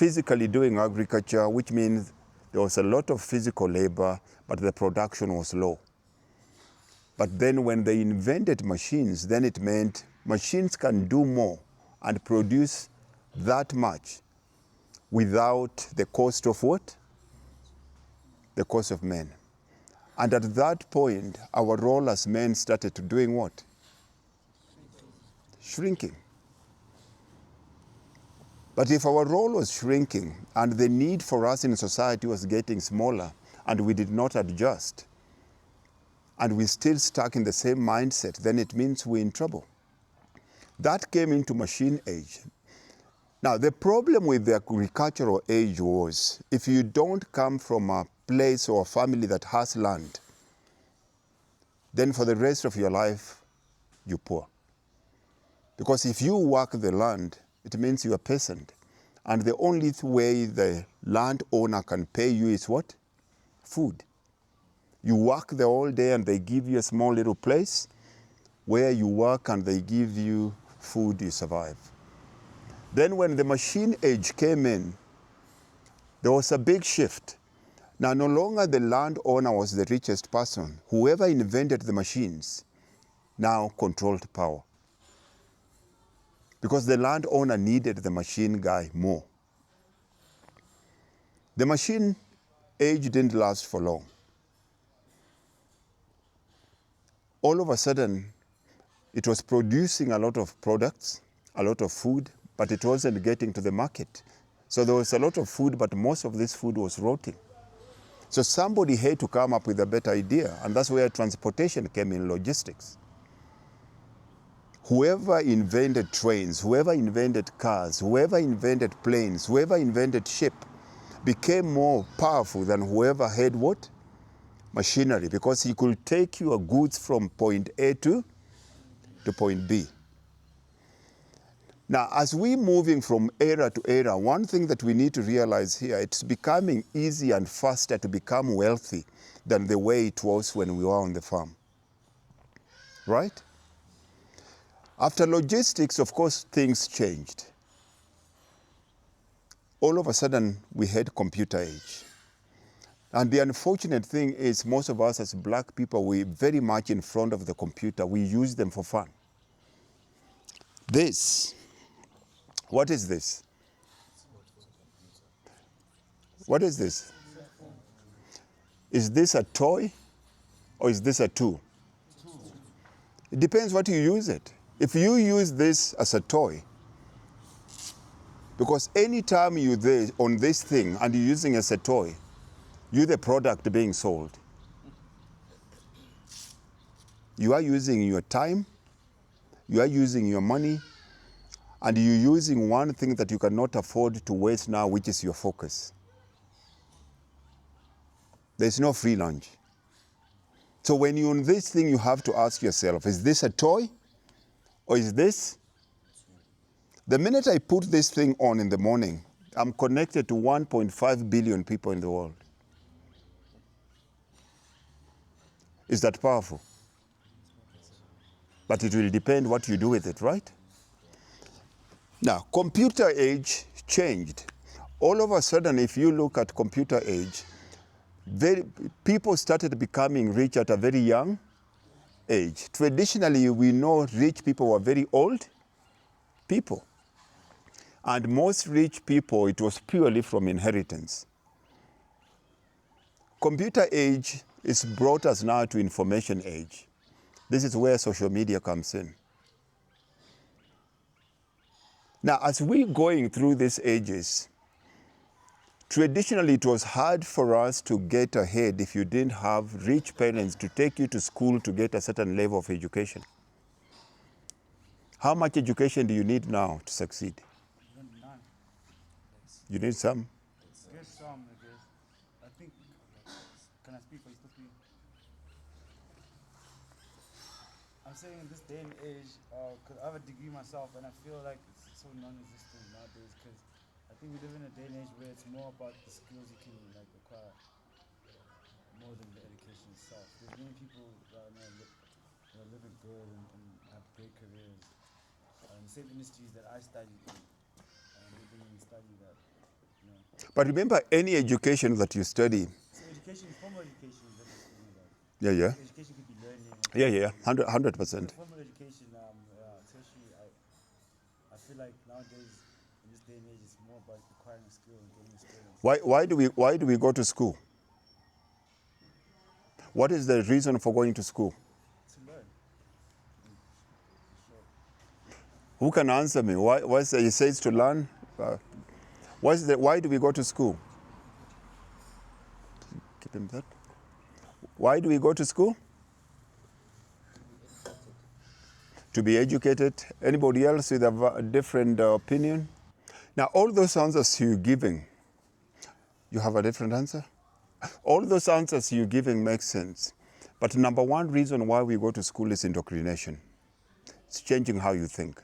physically doing agriculture, which means there was a lot of physical labor, but the production was low. But then when they invented machines, then it meant machines can do more and produce that much without the cost of what? The cost of men. And at that point, our role as men started to doing what? Shrinking. But if our role was shrinking and the need for us in society was getting smaller and we did not adjust, and we're still stuck in the same mindset, then it means we're in trouble. That came into machine age. Now, the problem with the agricultural age was if you don't come from a place or a family that has land, then for the rest of your life, you're poor. Because if you work the land, it means you're a peasant. And the only way the landowner can pay you is what? Food. You work the whole day and they give you a small little place where you work and they give you food, you survive. Then when the machine age came in, there was a big shift. Now, no longer the landowner was the richest person. Whoever invented the machines now controlled power. Because the landowner needed the machine guy more. The machine age didn't last for long. All of a sudden, it was producing a lot of products, a lot of food, but it wasn't getting to the market. So there was a lot of food, but most of this food was rotting. So somebody had to come up with a better idea, and that's where transportation came in, logistics. Whoever invented trains, whoever invented cars, whoever invented planes, whoever invented ship became more powerful than whoever had what? Machinery, because he could take your goods from point A to point B. Now, as we're moving from era to era, one thing that we need to realize here, it's becoming easier and faster to become wealthy than the way it was when we were on the farm. Right? After logistics, of course, things changed. All of a sudden, we had computer age. And the unfortunate thing is most of us as black people, we're very much in front of the computer. We use them for fun. This, what is this? What is this? Is this a toy or is this a tool? It depends what you use it. If you use this as a toy, because anytime you're there on this thing and you're using it as a toy, you're the product being sold. You are using your time, you are using your money, and you're using one thing that you cannot afford to waste now, which is your focus. There's no free lunch. So when you're on this thing, you have to ask yourself, is this a toy or is this? The minute I put this thing on in the morning, I'm connected to 1.5 billion people in the world. Is that powerful? But it will depend what you do with it, right? Now, computer age changed. All of a sudden, if you look at computer age, people started becoming rich at a very young age. Traditionally, we know rich people were very old people. And most rich people, it was purely from inheritance. Computer age is brought us now to information age. This is where social media comes in. Now, as we're going through these ages, traditionally it was hard for us to get ahead if you didn't have rich parents to take you to school to get a certain level of education. How much education do you need now to succeed? None. You need some. There's some, I guess. I think, can I speak or you still speak? I'm saying in this day and age, because I have a degree myself and I feel like it's so non-existent nowadays because I think we live in a day and age where it's more about the skills you can like acquire more than the education itself. There's many people right now that are living good and have great careers. The same industries that I studied in, they didn't even study that. But remember, any education that you study, So education, formal education is what you're speaking about. yeah, yeah, Education could be learning. yeah, yeah, 100%. Formal education, tertiary, I feel like nowadays, in this day and age, it's more about acquiring a skill and getting experience. Why do we go to school? What is the reason for going to school? To learn. Sure. Who can answer me? He says to learn? Why do we go to school? Keep him that. Why do we go to school? To be educated. Anybody else with a different opinion? Now, all those answers you're giving, you have a different answer? All those answers you're giving make sense. But number one reason why we go to school is indoctrination. It's changing how you think.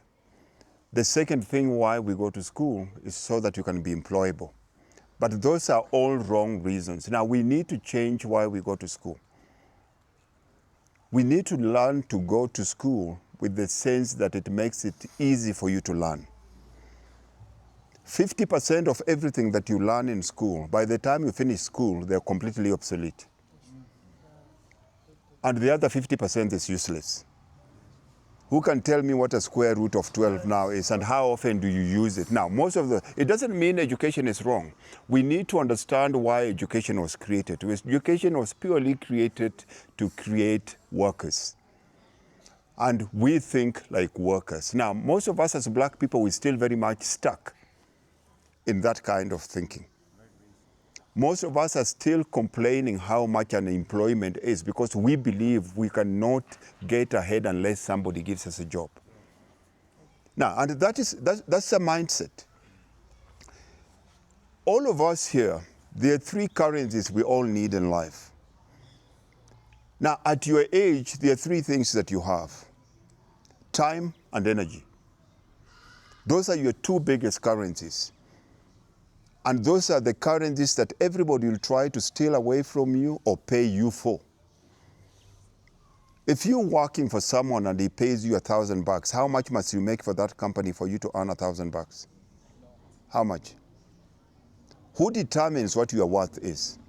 The second thing why we go to school is so that you can be employable. But those are all wrong reasons. Now, we need to change why we go to school. We need to learn to go to school with the sense that it makes it easy for you to learn. 50% of everything that you learn in school, by the time you finish school, they're completely obsolete. And the other 50% is useless. Who can tell me what a square root of 12 now is and how often do you use it? Now, it doesn't mean education is wrong. We need to understand why education was created. Education was purely created to create workers. And we think like workers. Now, most of us as black people, we're still very much stuck in that kind of thinking. Most of us are still complaining how much unemployment is because we believe we cannot get ahead unless somebody gives us a job. Now, and that's a mindset. All of us here, there are three currencies we all need in life. Now, at your age, there are three things that you have: time and energy. Those are your two biggest currencies. And those are the currencies that everybody will try to steal away from you or pay you for. If you're working for someone and he pays you $1,000, how much must you make for that company for you to earn $1,000? How much? Who determines what your worth is?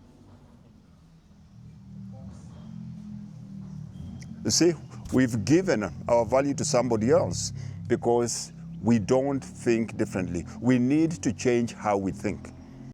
You see, we've given our value to somebody else because we don't think differently. We need to change how we think.